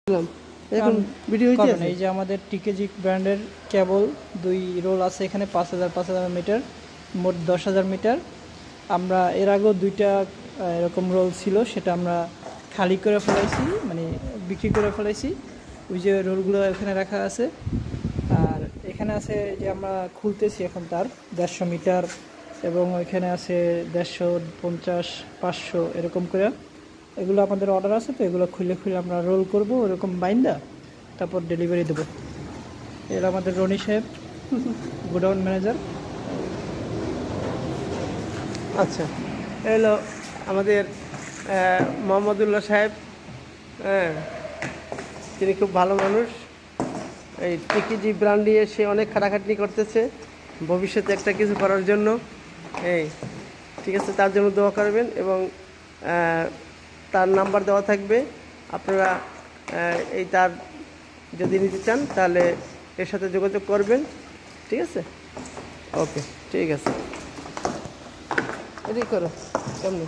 এখন ভিডিও হইছে এই যে আমাদের টিকেজি ব্র্যান্ডের কেবল 2 রোল আছে এখানে 5000 মিটার, মোট 10000 মিটার। আমরা এর আগেও 2টা এরকম রোল ছিল, সেটা আমরা খালি করে ফেলাইছি, মানে বিক্রি করে ফেলাইছি। ওই যে রোলগুলো এখানে রাখা আছে। আর এখানে আছে যে আমরা খুলতেছি এখন তার 150 মিটার, এবং ওইখানে আছে 150, 500 এরকম করে। এগুলো আমাদের অর্ডার আছে, তো এগুলো খুলে আমরা রোল করব এরকম বাইন্দা, তারপর ডেলিভারি দেবো। এর আমাদের রনি সাহেব, গোডাউন ম্যানেজার। আচ্ছা, হলো আমাদের মোহাম্মদুল্লাহ সাহেব। হ্যাঁ, তিনি খুব ভালো মানুষ। এই টিকিজি ব্র্যান্ড নিয়ে সে অনেক খাটাখাটনি করতেছে ভবিষ্যতে একটা কিছু করার জন্য। এই ঠিক আছে, তার জন্য দোয়া করবেন, এবং তার নাম্বার দেওয়া থাকবে। আপনারা এই তার যদি নিতে চান তাহলে এর সাথে যোগাযোগ করবেন। ঠিক আছে, ওকে, ঠিক আছে, এদিকে করো কেমন।